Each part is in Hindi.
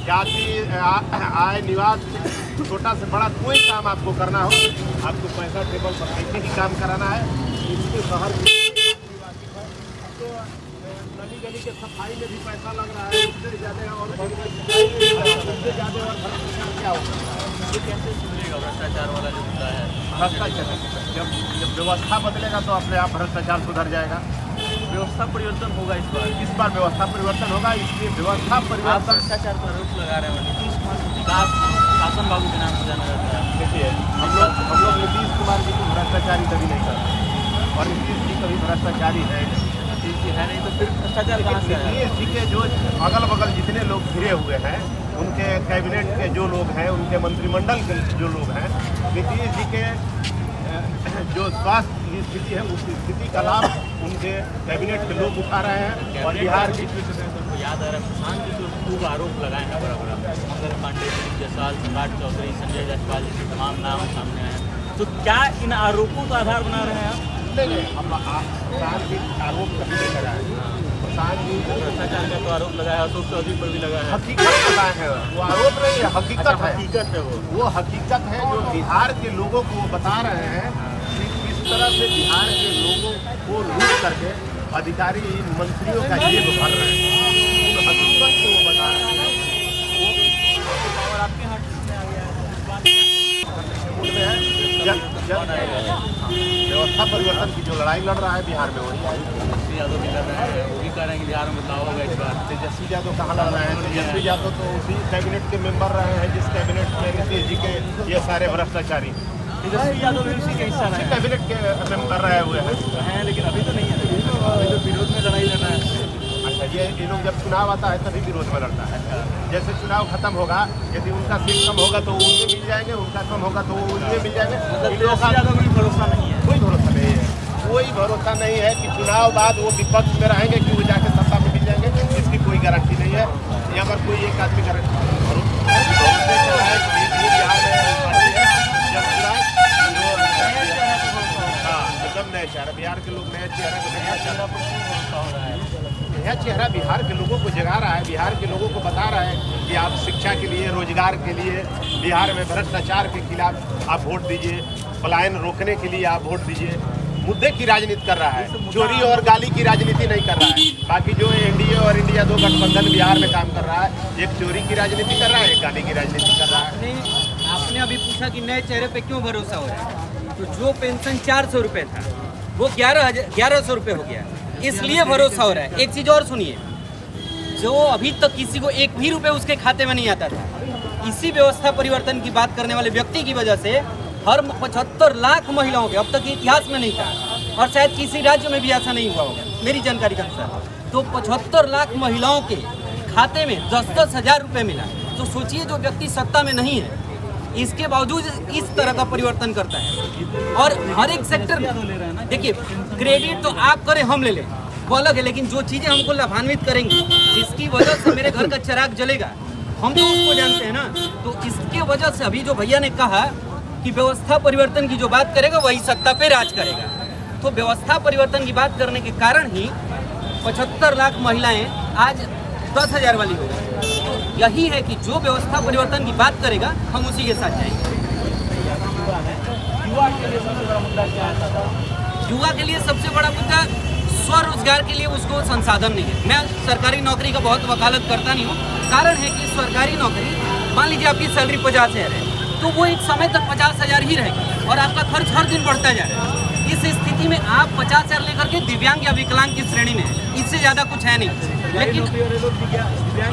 जाति, आय, निवास, छोटा से बड़ा कोई काम आपको करना हो, आपको पैसा टेबल पर कैसे ही काम कराना है, इसके शहर तो नली गली के सफाई में भी पैसा लग रहा है, उससे ज़्यादा और उससे ज़्यादा और क्या होगा? ये कैसे सुधरेगा भ्रष्टाचार वाला जो मुद्दा है? भ्रष्टाचार जब व्यवस्था बदलेगा तो अपने आप भ्रष्टाचार सुधर जाएगा। व्यवस्था परिवर्तन होगा इस बार व्यवस्था परिवर्तन होगा, इसलिए व्यवस्था आप परिवर्तन। भ्रष्टाचार पर आरोप लगा रहे हैं। नीतीश कुमार को विकास शासन बाबू के नाम से जाना जाता है। देखिए हम लोग नीतीश कुमार जी को भ्रष्टाचारी कभी नहीं करते और नीतीश जी कभी भ्रष्टाचारी है नहीं तो फिर भ्रष्टाचार कहाँ से है? नीतीश जी के जो अगल बगल जितने लोग घिरे हुए हैं, उनके कैबिनेट के जो लोग हैं, उनके मंत्रिमंडल के जो लोग हैं, नीतीश जी के जो स्वास्थ्य की स्थिति है उस स्थिति का लाभ उनके कैबिनेट के लोग उठा रहे हैं। और बिहार की याद आ रहा है किसान जी जो खूब आरोप लगाए हैं बड़ा मंगल पांडे, दिलीप जायसवाल, सम्राट चौधरी, संजय जायसवाल जैसे तमाम नाम सामने आए हैं। तो क्या इन आरोपों का आधार बना रहे हैं आप? नहीं, हम किसान जी आरोप कभी नहीं लगाए। किसान जी भ्रष्टाचार का तो आरोप लगाया, अशोक चौधरी पर भी लगाया है। हकीकत बताए हैं, वो आरोप नहीं है, हकीकत है। हकीकत है वो हकीकत है जो बिहार के लोगों को बता रहे हैं कि किस तरह से बिहार के लोगों को लूट करके अधिकारी मंत्रियों का जेब भर रहे हैं। तो हकीकत को वो बता रहे हैं। और आपके हाथ में आ गया है व्यवस्था परिवर्तन की जो लड़ाई लड़ रहा है बिहार में, वही तेजस्वी यादव भी कर रहे हैं, वो भी कह रहे हैं कि बिहार में बदलाव होगा इस बार। तेजस्वी यादव कहाँ लड़ रहे हैं? तेजस्वी यादव तो उसी कैबिनेट के मेंबर रहे हैं जिस कैबिनेट में नीतीश जी के ये सारे भ्रष्टाचारी। तेजस्वी यादव भी उसी का हिस्सा रहे हैं, कैबिनेट के मेंबर रहे हुए हैं, लेकिन अभी तो नहीं है। अभी तो विरोध में लड़ाई लड़ रहा है। अच्छा, ये लोग जब चुनाव आता है तभी विरोध में लड़ता है। जैसे चुनाव खत्म होगा, यदि उनका सीट कम होगा तो वो उनमें मिल जाएंगे, उनका कम होगा तो वो उनमें मिल जाएंगे। इन लोगों का भरोसा नहीं है, कोई भरोसा नहीं है। कोई भरोसा नहीं है कि चुनाव बाद वो विपक्ष में रहेंगे कि वो जाके सत्ता में मिल जाएंगे, इसकी कोई गारंटी नहीं है। ये अगर कोई एक आदमी नए चेहरा, बिहार के लोग नया चेहरा को नया चेहरा बिहार के लोगों को जगा रहा है, बिहार के लोगों को बता रहा है कि आप शिक्षा के लिए, रोजगार के लिए, बिहार में भ्रष्टाचार के खिलाफ आप वोट दीजिए, पलायन रोकने के लिए आप वोट दीजिए। मुद्दे की राजनीति कर रहा है, चोरी और गाली की राजनीति नहीं कर रहा है। बाकी जो एनडीए और इंडिया 2 गठबंधन बिहार में काम कर रहा है, एक चोरी की राजनीति कर रहा है, एक गाली की राजनीति कर रहा है। आपने अभी पूछा कि नए चेहरे पे क्यों भरोसा हो रहा है, तो जो पेंशन 400 रुपये था वो 1100 रुपये हो गया, इसलिए भरोसा हो रहा है। एक चीज़ और सुनिए, जो अभी तक किसी को एक भी रुपये उसके खाते में नहीं आता था, इसी व्यवस्था परिवर्तन की बात करने वाले व्यक्ति की वजह से हर 75 लाख महिलाओं के, अब तक इतिहास में नहीं था और शायद किसी राज्य में भी ऐसा नहीं हुआ होगा मेरी जानकारी के अनुसार, तो 75 लाख महिलाओं के खाते में 10-10 हज़ार रुपये मिला। तो सोचिए, जो व्यक्ति सत्ता में नहीं है इसके बावजूद इस तरह का परिवर्तन करता है। और हर एक सेक्टर में देखिए, क्रेडिट तो आप करें हम ले लें वो अलग है, लेकिन जो चीज़ें हमको लाभान्वित करेंगी, जिसकी वजह से मेरे घर का चिराग जलेगा, हम तो उसको जानते हैं ना। तो इसके वजह से अभी जो भैया ने कहा कि व्यवस्था परिवर्तन की जो बात करेगा वही सत्ता पे राज करेगा, तो व्यवस्था परिवर्तन की बात करने के कारण ही 75 लाख महिलाएं आज 10,000 वाली हो गई। तो यही है कि जो व्यवस्था परिवर्तन की बात करेगा हम उसी के साथ जाएंगे। युवा के लिए सबसे बड़ा मुद्दा स्वरोजगार के लिए उसको संसाधन नहीं है। मैं सरकारी नौकरी का बहुत वकालत करता नहीं हूँ, कारण है कि सरकारी नौकरी, मान लीजिए आपकी सैलरी 50,000 है, तो वो एक समय तक 50,000 ही रहेगी और आपका खर्च हर दिन बढ़ता जा रहा है। इस स्थिति में आप 50,000 लेकर के दिव्यांग या विकलांग की श्रेणी में, इससे ज़्यादा कुछ है नहीं। लेकिन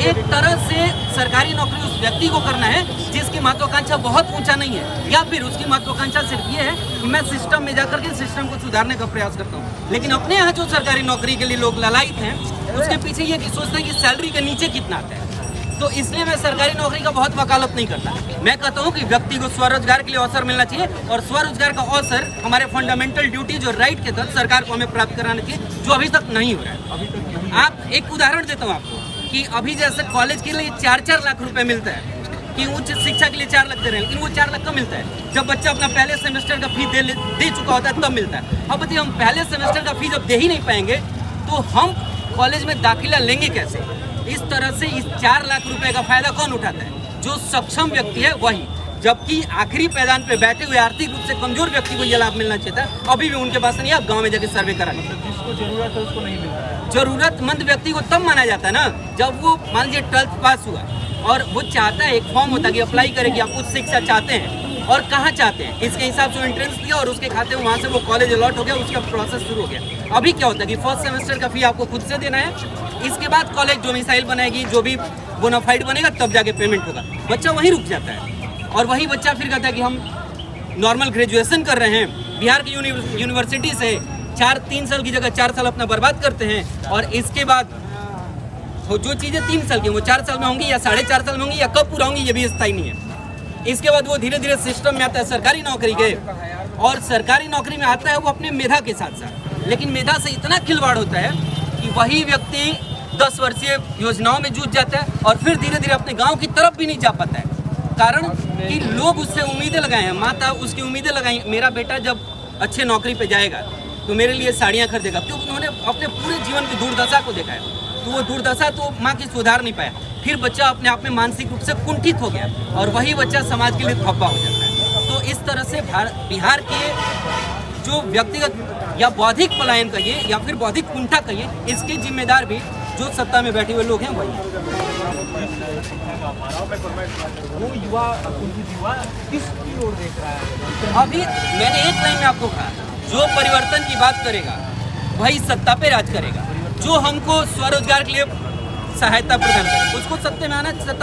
एक तरह से सरकारी नौकरी उस व्यक्ति को करना है जिसकी महत्वाकांक्षा बहुत ऊंचा नहीं है, या फिर उसकी महत्वाकांक्षा सिर्फ ये है कि मैं सिस्टम में जाकर के सिस्टम को सुधारने का प्रयास करता हूँ। लेकिन अपने यहाँ जो सरकारी नौकरी के लिए लोग ललायित हैं, उसके पीछे ये सोचते हैं कि सैलरी के नीचे कितना आता है। तो इसलिए मैं सरकारी नौकरी का बहुत वकालत नहीं करता। मैं कहता हूँ कि व्यक्ति को स्वरोजगार के लिए अवसर मिलना चाहिए, और स्वरोजगार का अवसर हमारे फंडामेंटल ड्यूटी जो राइट के तहत सरकार को हमें प्राप्त कराना चाहिए, जो अभी तक नहीं हो रहा है। आप एक उदाहरण देता हूँ आपको कि अभी जैसे कॉलेज के लिए 4-4 लाख रुपए मिलता है, कि उच्च शिक्षा के लिए 4 लाख दे रहे हैं, लेकिन वो 4 लाख कब मिलता है? जब बच्चा अपना पहले सेमेस्टर का फी दे चुका होता है तब मिलता है। अब बताइए, हम पहले सेमेस्टर का फी जब दे ही नहीं पाएंगे तो हम कॉलेज में दाखिला लेंगे कैसे? इस तरह से इस 4 लाख रुपए का फायदा कौन उठाता है? जो सक्षम व्यक्ति है वही, जबकि आखिरी पैदान पे बैठे हुए आर्थिक रूप से कमजोर व्यक्ति को ये लाभ मिलना चाहिए था, अभी भी उनके पास नहीं है। आप गाँव में जाके सर्वे करा लीजिए। जिसको जरूरत है उसको नहीं मिल रहा है। जरूरतमंद व्यक्ति को तब माना जाता है ना जब वो मान लीजिए 12th पास हुआ और वो चाहता है, एक फॉर्म होता है कि अप्लाई करे कि आप उच्च शिक्षा चाहते हैं और कहाँ चाहते हैं, इसके हिसाब से वो एंट्रेंस दिया और उसके खाते में वहाँ से वो कॉलेज अलॉट हो गया, उसका प्रोसेस शुरू हो गया। अभी क्या होता है कि फर्स्ट सेमेस्टर का फी आपको खुद से देना है, इसके बाद कॉलेज डोमिसाइल बनाएगी, जो भी बोनाफाइड बनेगा तब जाके पेमेंट होगा। बच्चा वहीं रुक जाता है और वही बच्चा फिर कहता है कि हम नॉर्मल ग्रेजुएशन कर रहे हैं, बिहार की यूनिवर्सिटी से 3 साल की जगह 4 साल अपना बर्बाद करते हैं और इसके बाद जो चीज़ें 3 साल की वो 4 साल में होंगी या 4.5 साल में होंगी या कब पूरा होंगी ये भी स्थायी नहीं है। इसके बाद वो धीरे धीरे सिस्टम में आता है सरकारी नौकरी के, और सरकारी नौकरी में आता है वो अपने मेधा के साथ साथ, लेकिन मेधा से इतना खिलवाड़ होता है कि वही व्यक्ति 10 वर्षीय योजनाओं में जुट जाता है और फिर धीरे धीरे अपने गाँव की तरफ भी नहीं जा पाता है, कारण कि लोग उससे उम्मीदें लगाए हैं। माता उसकी उम्मीदें लगाई, मेरा बेटा जब अच्छे नौकरी पे जाएगा तो मेरे लिए साड़ियाँ खरीदेगा, क्योंकि उन्होंने अपने पूरे जीवन की दुर्दशा को देखा है। तो वो दुर्दशा तो माँ की सुधार नहीं पाया, फिर बच्चा अपने आप में मानसिक रूप से कुंठित हो गया और वही बच्चा समाज के लिए धब्बा हो जाता है। तो इस तरह से बिहार के जो व्यक्तिगत या बौद्धिक पलायन कहिए या फिर बौद्धिक कुंठा कहिए, इसके जिम्मेदार भी जो सत्ता में बैठे हुए लोग हैं वही हैं। वो युवा कुंठित युवा किसकी ओर देख रहा है? अभी मैंने एक लाइन में आपको कहा, जो परिवर्तन की बात करेगा वही सत्ता पे राज करेगा। जो हमको स्वरोजगार के लिए सहायता प्रदान करे उसको सत्ता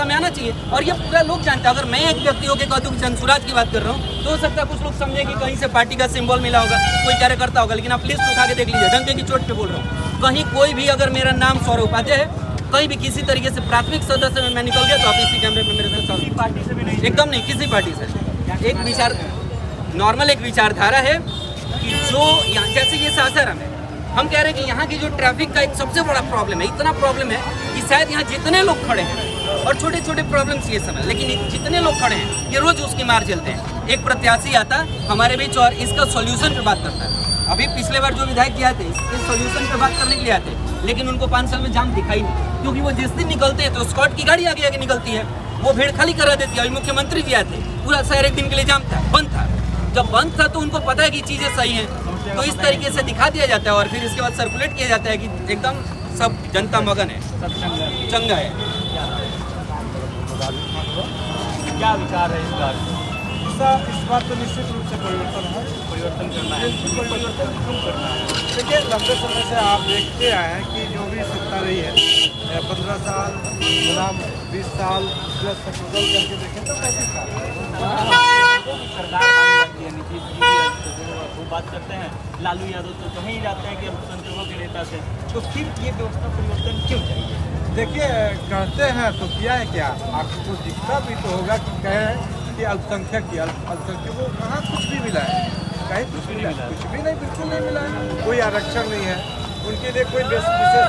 में आना चाहिए, और ये पूरा लोग जानते हैं। अगर मैं एक व्यक्ति होकर कहता हूँ कि जनसुराज की बात कर रहा हूँ तो हो सकता है कुछ लोग समझे कि कहीं से पार्टी का सिंबल मिला होगा, कोई कार्यकर्ता होगा, लेकिन आप लिस्ट उठा के देख लीजिए, डंके की चोट पे बोल रहा हूँ, कहीं कोई भी अगर मेरा नाम सौरभ उपाध्याय है, कहीं भी किसी तरीके से प्राथमिक सदस्य में मैं निकल गया तो आप इसी कैमरे में मेरे साथ पार्टी से भी नहीं, एकदम नहीं, किसी पार्टी से। एक विचार नॉर्मल एक विचारधारा है कि जो यहाँ जैसे ये सासाराम है, हम कह रहे हैं कि यहाँ की जो ट्रैफिक का एक सबसे बड़ा प्रॉब्लम है, इतना प्रॉब्लम है कि शायद यहाँ जितने लोग खड़े हैं, और छोटे छोटे प्रॉब्लम्स ये सब है, लेकिन जितने लोग खड़े हैं ये रोज उसकी मार झेलते हैं। एक प्रत्याशी आता हमारे बीच और इसका सॉल्यूशन पे बात करता है। अभी पिछले बार जो विधायक किए थे इस सॉल्यूशन पे बात करने के लिए आते, लेकिन उनको 5 साल में जाम दिखाई नहीं, क्योंकि वो जिस दिन निकलते हैं तो स्कॉट की गाड़ी आगे आगे निकलती है, वो भीड़ खाली करा देती है। अभी मुख्यमंत्री जी आते, पूरा शहर एक दिन के लिए जाम था, बंद था। जब बंद था तो उनको पता है कि चीज़ें सही हैं, तो इस तरीके से दिखा दिया जाता है और फिर इसके बाद सर्कुलेट किया जाता है कि एकदम सब जनता मगन है, चंगा है। क्या विचार है इसका? इस बात तो निश्चित रूप से परिवर्तन है, परिवर्तन करना है, परिवर्तन क्यों करना है? देखिए लंबे समय से आप देखते आए हैं कि जो भी सत्ता रही है 15 साल गुलाम 20 साल प्लस टोटल करके देखें तो 35 साल सरकार मानी जाती है, नीतीश जी भी वो बात करते हैं, लालू यादव तो कहीं जाते हैं कि अल्पसंख्यकों के नेता से, तो फिर ये व्यवस्था परिवर्तन क्यों चाहिए? देखिए कहते हैं तो किया है क्या, आपको दिखता भी तो होगा कि कहें कि अल्पसंख्यकों को कहाँ कुछ भी मिला है, कहीं कुछ भी नहीं, बिल्कुल नहीं मिला है, कोई आरक्षण नहीं है, उनके लिए कोई विशेष